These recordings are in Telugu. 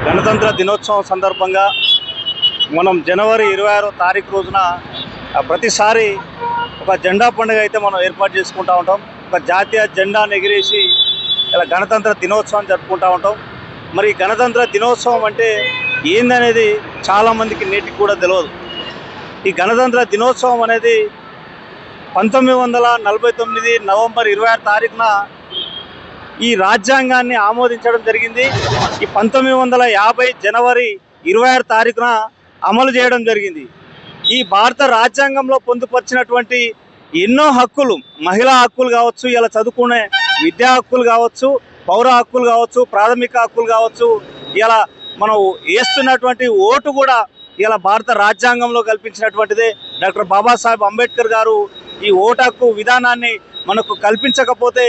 గణతంత్ర దినోత్సవం సందర్భంగా మనం జనవరి 26వ తారీఖు రోజున ప్రతిసారి ఒక జెండా పండుగ అయితే మనం ఏర్పాటు చేసుకుంటూ ఉంటాం. ఒక జాతీయ జెండాను ఎగిరేసి ఇలా గణతంత్ర దినోత్సవం జరుపుకుంటూ ఉంటాం. మరి గణతంత్ర దినోత్సవం అంటే ఏందనేది చాలామందికి నేటికి కూడా తెలియదు. ఈ గణతంత్ర దినోత్సవం అనేది 1949 నవంబర్ 26 తారీఖున ఈ రాజ్యాంగాన్ని ఆమోదించడం జరిగింది. ఈ 1950 జనవరి 26 తారీఖున అమలు చేయడం జరిగింది. ఈ భారత రాజ్యాంగంలో పొందుపరిచినటువంటి ఎన్నో హక్కులు, మహిళా హక్కులు కావచ్చు, ఇలా చదువుకునే విద్యా హక్కులు కావచ్చు, పౌర హక్కులు కావచ్చు, ప్రాథమిక హక్కులు కావచ్చు, ఇలా మనం వేస్తున్నటువంటి ఓటు కూడా ఇలా భారత రాజ్యాంగంలో కల్పించినటువంటిదే. డాక్టర్ బాబాసాహెబ్ అంబేద్కర్ గారు ఈ ఓటు హక్కు విధానాన్ని మనకు కల్పించకపోతే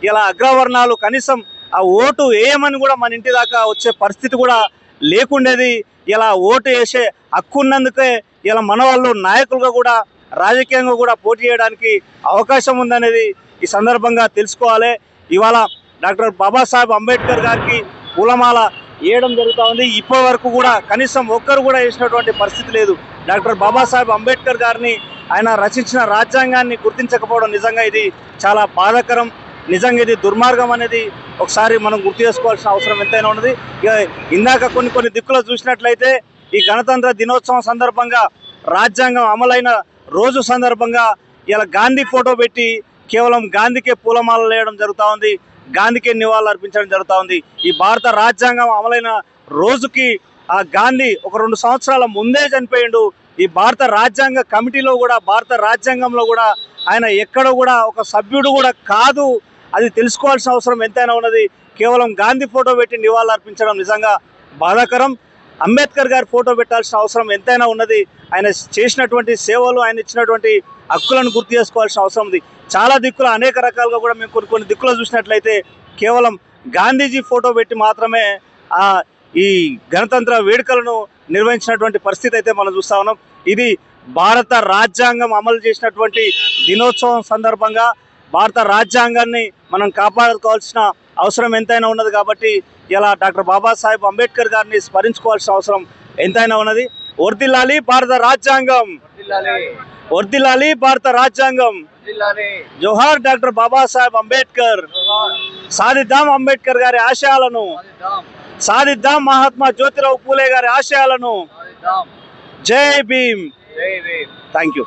ఇలా అగ్రవర్ణాలు కనీసం ఆ ఓటు వేయమని కూడా మన ఇంటి దాకా వచ్చే పరిస్థితి కూడా లేకుండేది. ఇలా ఓటు వేసే హక్కు ఉన్నందుకే ఇలా మన వాళ్ళు నాయకులుగా కూడా రాజకీయంగా కూడా పోటీ చేయడానికి అవకాశం ఉందనేది ఈ సందర్భంగా తెలుసుకోవాలి. ఇవాళ డాక్టర్ బాబాసాహెబ్ అంబేద్కర్ గారికి పూలమాల వేయడం జరుగుతూ ఉంది. ఇప్పటి వరకు కూడా కనీసం ఒక్కరు కూడా వేసినటువంటి పరిస్థితి లేదు. డాక్టర్ బాబాసాహెబ్ అంబేద్కర్ గారిని, ఆయన రచించిన రాజ్యాంగాన్ని గుర్తించకపోవడం నిజంగా ఇది చాలా బాధాకరం. నిజంగా ఇది దుర్మార్గం అనేది ఒకసారి మనం గుర్తు చేసుకోవాల్సిన అవసరం ఎంతైనా ఉన్నది. ఇందాక కొన్ని దిక్కులు చూసినట్లయితే ఈ గణతంత్ర దినోత్సవం సందర్భంగా రాజ్యాంగం అమలైన రోజు సందర్భంగా ఇలా గాంధీ ఫోటో పెట్టి కేవలం గాంధీకే పూలమాలలు వేయడం జరుగుతూ ఉంది, గాంధీకే నివాళులు అర్పించడం జరుగుతూ ఉంది. ఈ భారత రాజ్యాంగం అమలైన రోజుకి ఆ గాంధీ ఒక 2 సంవత్సరాల ముందే చనిపోయిండు. ఈ భారత రాజ్యాంగ కమిటీలో కూడా, భారత రాజ్యాంగంలో కూడా ఆయన ఎక్కడ కూడా ఒక సభ్యుడు కూడా కాదు. అది తెలుసుకోవాల్సిన అవసరం ఎంతైనా ఉన్నది. కేవలం గాంధీ ఫోటో పెట్టి నివాళులు అర్పించడం నిజంగా బాధాకరం. అంబేద్కర్ గారి ఫోటో పెట్టాల్సిన అవసరం ఎంతైనా ఉన్నది. ఆయన చేసినటువంటి సేవలు, ఆయన ఇచ్చినటువంటి హక్కులను గుర్తు చేసుకోవాల్సిన అవసరం ఉంది. చాలా దిక్కులు అనేక రకాలుగా కూడా మేము కొన్ని దిక్కులు చూసినట్లయితే కేవలం గాంధీజీ ఫోటో పెట్టి మాత్రమే ఈ గణతంత్ర వేడుకలను నిర్వహించినటువంటి పరిస్థితి అయితే మనం చూస్తా ఉన్నాం. ఇది భారత రాజ్యాంగం అమలు చేసినటువంటి దినోత్సవం సందర్భంగా భారత రాజ్యాంగాన్ని మనం కాపాడుకోవాల్సిన అవసరం ఎంతైనా ఉన్నది. కాబట్టి ఇలా డాక్టర్ బాబాసాహెబ్ అంబేద్కర్ గారిని స్మరించుకోవాల్సిన అవసరం ఎంతైనా ఉన్నది. వర్ధిల్లాలి భారత రాజ్యాంగం, వర్ధిల్లాలి భారత రాజ్యాంగం. జోహార్ డాక్టర్ బాబాసాహెబ్ అంబేద్కర్. సాధిద్దాం అంబేద్కర్ గారి ఆశయాలను, సాధిద్దాం మహాత్మా జ్యోతిరావు పూలే గారి ఆశయాలను. జై భీమ్. Thank you.